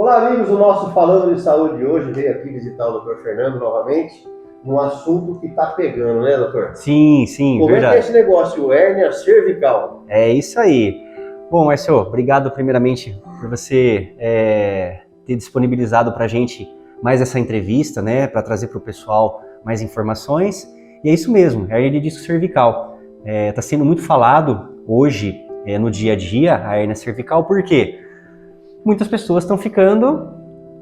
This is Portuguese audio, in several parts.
Olá, amigos, o nosso Falando de Saúde de hoje veio aqui visitar o Dr. Fernando novamente, num assunto que está pegando, né, doutor? Sim, Como verdade. é que é esse negócio, hérnia cervical? É isso aí. Bom, Marcelo, obrigado primeiramente por você ter disponibilizado para a gente mais essa entrevista, né, para trazer para o pessoal mais informações. E é isso mesmo, hérnia de disco cervical. Está sendo muito falado hoje, no dia a dia, a hérnia cervical, por quê? Muitas pessoas estão ficando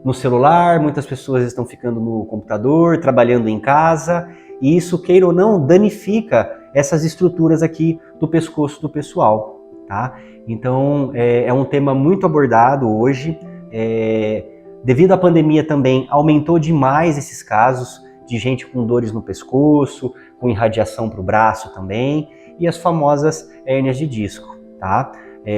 no celular, muitas pessoas estão ficando no computador, trabalhando em casa, e isso, queira ou não, danifica essas estruturas aqui do pescoço do pessoal, tá? Então, é um tema muito abordado hoje. Devido à pandemia também, aumentou demais esses casos de gente com dores no pescoço, com irradiação para o braço também, e as famosas hérnias de disco, tá?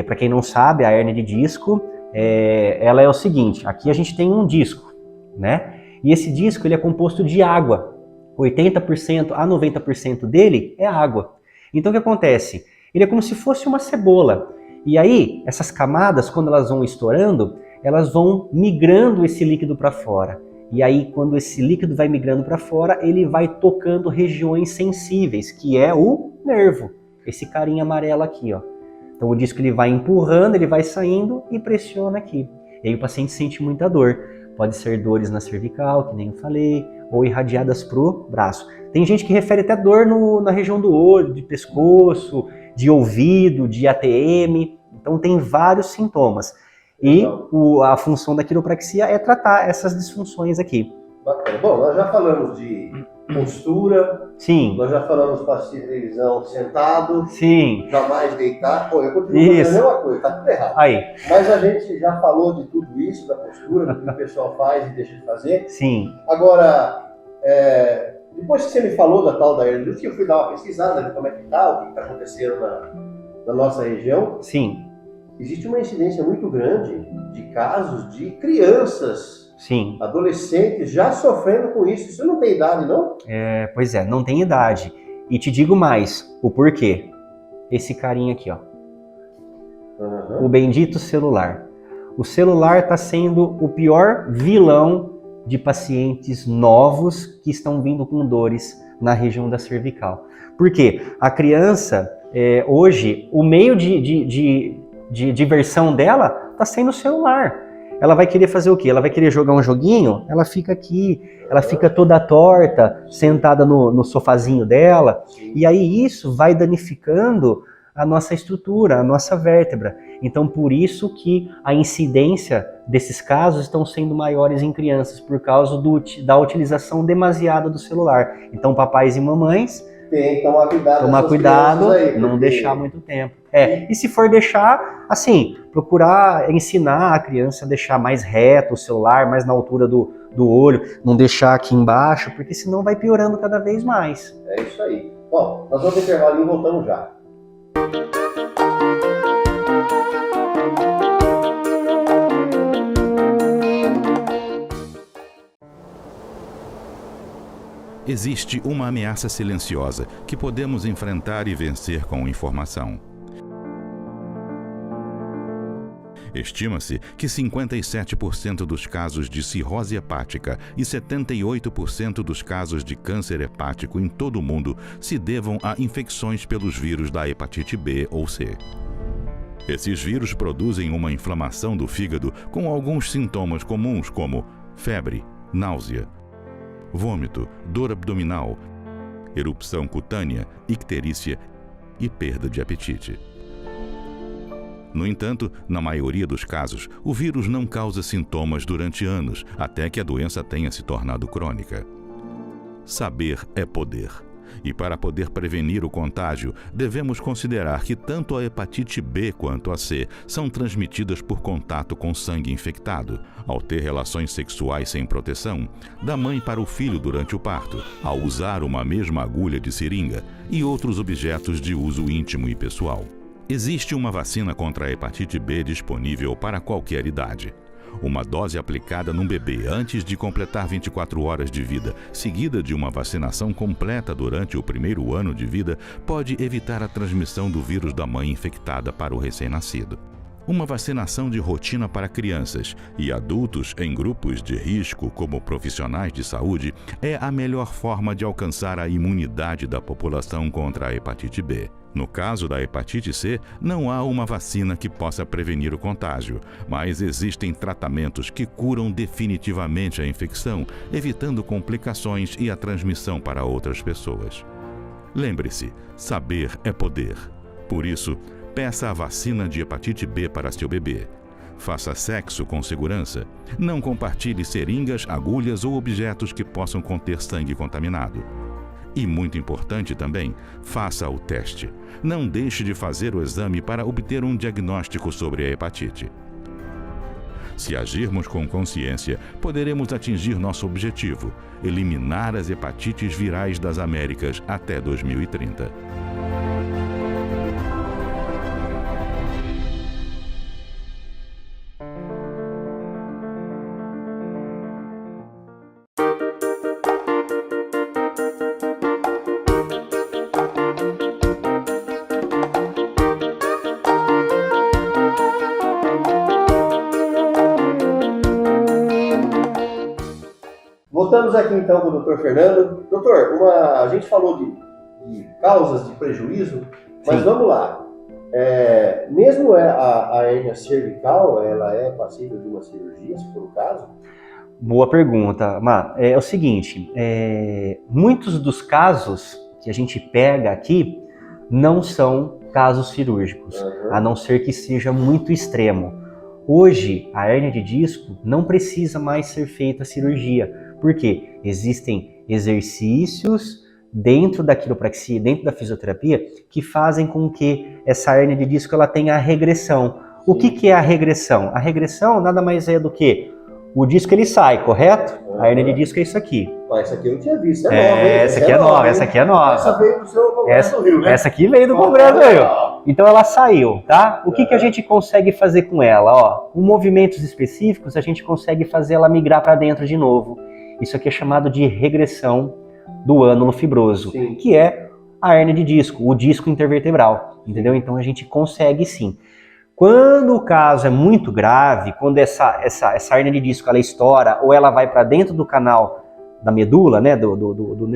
Para quem não sabe, a hérnia de disco, ela é o seguinte: aqui a gente tem um disco, né? E esse disco ele é composto de água. 80% a 90% dele é água. Então o que acontece? Ele é como se fosse uma cebola. E aí, essas camadas, quando elas vão estourando, elas vão migrando esse líquido para fora. E aí, quando esse líquido vai migrando para fora, ele vai tocando regiões sensíveis, que é o nervo. Esse carinha amarelo aqui, ó. Então o disco ele vai empurrando, ele vai saindo e pressiona aqui. E aí o paciente sente muita dor. Pode ser dores na cervical, que nem eu falei, ou irradiadas pro braço. Tem gente que refere até dor na região do olho, de pescoço, de ouvido, de ATM. Então tem vários sintomas. E a função da quiropraxia é tratar essas disfunções aqui. Bacana. Bom, nós já falamos de postura. Sim. Nós já falamos para assistir televisão sentado. Sim. Jamais deitar. Pô, eu continuo fazendo a mesma coisa, tá tudo errado. Aí. Mas a gente já falou de tudo isso, da postura, do que o pessoal faz e deixa de fazer. Sim. Agora, depois que você me falou da tal da hérnia de disco, eu fui dar uma pesquisada de como é que tá, o que está acontecendo na nossa região. Sim. Existe uma incidência muito grande de casos de crianças, sim, adolescentes já sofrendo com isso. Isso não tem idade, não? Pois é, não tem idade. E te digo mais, o porquê. Esse carinha aqui, ó. O bendito celular. O celular está sendo o pior vilão de pacientes novos que estão vindo com dores na região da cervical. Por quê? A criança, hoje, o meio de diversão dela está sendo o celular. Ela vai querer fazer o quê? Ela vai querer jogar um joguinho? Ela fica aqui, ela fica toda torta, sentada no sofazinho dela. E aí isso vai danificando a nossa estrutura, a nossa vértebra. Então por isso que a incidência desses casos estão sendo maiores em crianças, por causa da utilização demasiada do celular. Então papais e mamães, tem que tomar cuidado, aí, não deixar muito tempo. E se for deixar, assim, procurar ensinar a criança a deixar mais reto o celular, mais na altura do olho, não deixar aqui embaixo, porque senão vai piorando cada vez mais. É isso aí. Bom, nós vamos intervalo e voltamos já. Existe uma ameaça silenciosa que podemos enfrentar e vencer com informação. Estima-se que 57% dos casos de cirrose hepática e 78% dos casos de câncer hepático em todo o mundo se devam a infecções pelos vírus da hepatite B ou C. Esses vírus produzem uma inflamação do fígado com alguns sintomas comuns como febre, náusea, vômito, dor abdominal, erupção cutânea, icterícia e perda de apetite. No entanto, na maioria dos casos, o vírus não causa sintomas durante anos, até que a doença tenha se tornado crônica. Saber é poder. E para poder prevenir o contágio, devemos considerar que tanto a hepatite B quanto a C são transmitidas por contato com sangue infectado, ao ter relações sexuais sem proteção, da mãe para o filho durante o parto, ao usar uma mesma agulha de seringa e outros objetos de uso íntimo e pessoal. Existe uma vacina contra a hepatite B disponível para qualquer idade. Uma dose aplicada num bebê antes de completar 24 horas de vida, seguida de uma vacinação completa durante o primeiro ano de vida, pode evitar a transmissão do vírus da mãe infectada para o recém-nascido. Uma vacinação de rotina para crianças e adultos em grupos de risco, como profissionais de saúde, é a melhor forma de alcançar a imunidade da população contra a hepatite B. No caso da hepatite C, não há uma vacina que possa prevenir o contágio, mas existem tratamentos que curam definitivamente a infecção, evitando complicações e a transmissão para outras pessoas. Lembre-se, saber é poder. Por isso, peça a vacina de hepatite B para seu bebê. Faça sexo com segurança. Não compartilhe seringas, agulhas ou objetos que possam conter sangue contaminado. E muito importante também, faça o teste. Não deixe de fazer o exame para obter um diagnóstico sobre a hepatite. Se agirmos com consciência, poderemos atingir nosso objetivo: eliminar as hepatites virais das Américas até 2030. Voltamos aqui então com o Dr. Fernando. Doutor, a gente falou de causas de prejuízo, mas Sim. vamos lá. Mesmo a hérnia cervical, ela é passível de uma cirurgia, se for o caso? Boa pergunta, Má. É o seguinte, muitos dos casos que a gente pega aqui não são casos cirúrgicos, a não ser que seja muito extremo. Hoje, a hérnia de disco não precisa mais ser feita a cirurgia, porque existem exercícios dentro da quiropraxia, dentro da fisioterapia, que fazem com que essa hérnia de disco ela tenha a regressão. O que é a regressão? A regressão nada mais é do que o disco ele sai, correto? A hérnia de disco é isso aqui. Essa aqui eu não tinha visto, é nova, hein? Essa aqui é nova, essa aqui é nova. Essa veio do seu Congresso do Rio, né? Essa aqui veio do Congresso do Rio. Então ela saiu, tá? O que a gente consegue fazer com ela? Ó, com movimentos específicos, a gente consegue fazer ela migrar para dentro de novo. Isso aqui é chamado de regressão do ânulo fibroso, Sim. que é a hérnia de disco, o disco intervertebral, entendeu? Então a gente consegue sim. Quando o caso é muito grave, quando essa hérnia de disco ela estoura ou ela vai para dentro do canal da medula, né, do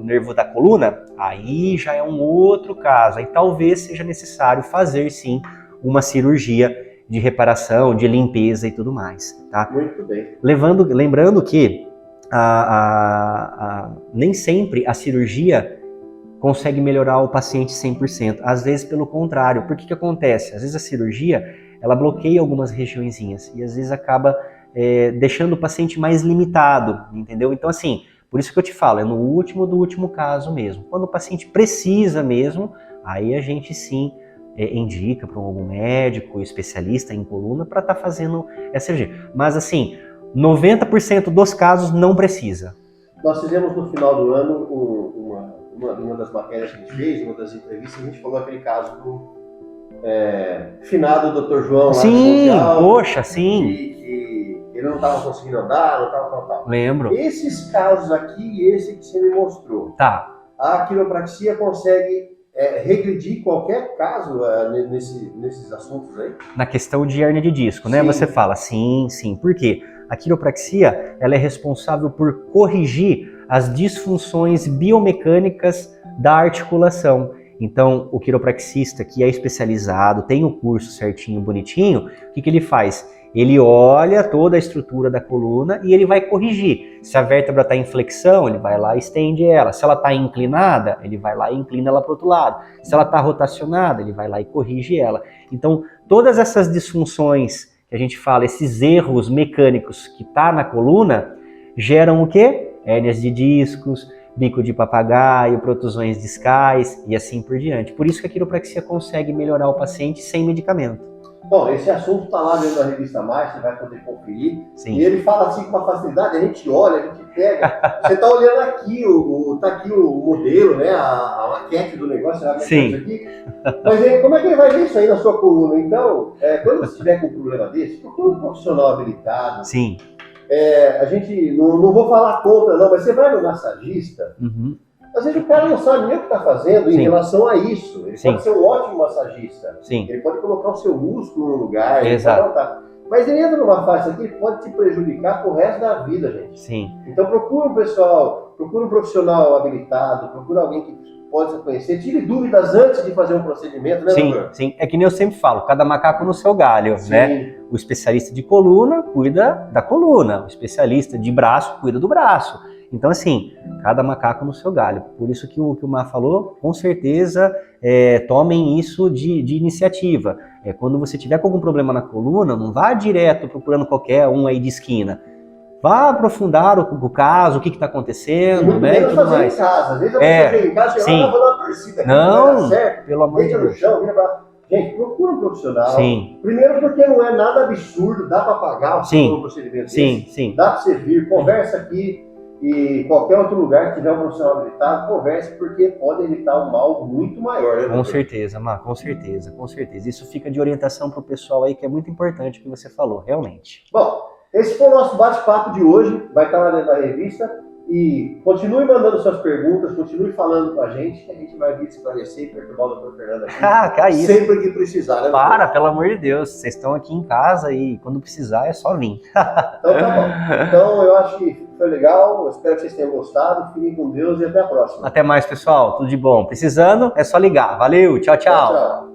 nervo da coluna, aí já é um outro caso. Aí talvez seja necessário fazer sim uma cirurgia de reparação, de limpeza e tudo mais, tá? Muito bem. Lembrando que nem sempre a cirurgia consegue melhorar o paciente 100%. Às vezes, pelo contrário. Por que acontece? Às vezes a cirurgia, ela bloqueia algumas regiõezinhas e às vezes acaba deixando o paciente mais limitado, entendeu? Então, assim, por isso que eu te falo, é no último do último caso mesmo. Quando o paciente precisa mesmo, aí a gente sim indica para algum médico, especialista em coluna, para estar fazendo essa cirurgia. Mas, assim, 90% dos casos não precisa. Nós fizemos no final do ano uma das matérias que a gente fez, uma das entrevistas, a gente falou aquele caso do finado Dr. João lá Sim, de Monte poxa, sim. Que ele não estava conseguindo andar, não estava tal. Lembro. Esses casos aqui, esse que você me mostrou, Tá. a quiropraxia consegue regredir qualquer caso nesses assuntos aí? Na questão de hérnia de disco, né? Sim. Você fala, sim. Por quê? A quiropraxia, ela é responsável por corrigir as disfunções biomecânicas da articulação. Então, o quiropraxista que é especializado, tem o curso certinho, bonitinho, o que ele faz? Ele olha toda a estrutura da coluna e ele vai corrigir. Se a vértebra está em flexão, ele vai lá e estende ela. Se ela está inclinada, ele vai lá e inclina ela para o outro lado. Se ela está rotacionada, ele vai lá e corrige ela. Então, todas essas disfunções que a gente fala, esses erros mecânicos que tá na coluna, geram o quê? Hérnias de discos, bico de papagaio, protusões discais e assim por diante. Por isso que a quiropraxia consegue melhorar o paciente sem medicamento. Bom, esse assunto está lá dentro da revista Mais, você vai poder conferir. Sim. E ele fala assim com uma facilidade, a gente olha, a gente pega. Você está olhando aqui, tá aqui o modelo, né? A maquete do negócio, você vai ver Sim. isso aqui. Mas aí, como é que ele vai ver isso aí na sua coluna? Então, quando você estiver com um problema desse, procura um profissional habilitado. Sim. A gente, não vou falar contra não, mas você vai no massagista, Uhum. Às vezes o cara não sabe nem o que está fazendo em relação a isso. Ele pode ser um ótimo massagista. Ele pode colocar o seu músculo no lugar. Exato. Mas ele entra numa faixa aqui que pode te prejudicar pro resto da vida, gente. Sim. Então procura um pessoal, procura um profissional habilitado, procura alguém que possa conhecer, tire dúvidas antes de fazer um procedimento, né, doutor? Sim. É que nem eu sempre falo, cada macaco no seu galho, né? O especialista de coluna cuida da coluna, o especialista de braço cuida do braço. Então, assim, cada macaco no seu galho. Por isso que o Mar falou, com certeza, tomem isso de iniciativa. Quando você tiver com algum problema na coluna, não vá direto procurando qualquer um aí de esquina. Vá aprofundar o caso, o que está acontecendo, né? E tudo mais. Em casa. Às vezes eu vou fazer em casa, eu vou dar uma torcida aqui, não, certo, pelo amor de Deus. no chão, vira pra... Gente, procura um profissional. Sim. Primeiro porque não é nada absurdo, dá para pagar o procedimento. Sim. Dá para você vir, conversa aqui. E qualquer outro lugar que tiver um profissional habilitado, converse, porque pode evitar um mal muito maior, né? Com certeza, Mar, com certeza. Isso fica de orientação para o pessoal aí, que é muito importante o que você falou, realmente. Bom, esse foi o nosso bate-papo de hoje, vai estar lá dentro da revista. E continue mandando suas perguntas, continue falando com a gente vai vir esclarecer e perturbar o doutor Fernando aqui. Isso. Sempre que precisar, né? Pelo amor de Deus, vocês estão aqui em casa e quando precisar é só vir. Então tá bom. Então eu acho que foi legal, eu espero que vocês tenham gostado, fiquem com Deus e até a próxima. Até mais, pessoal, tudo de bom. Precisando, é só ligar. Valeu, tchau. Tchau.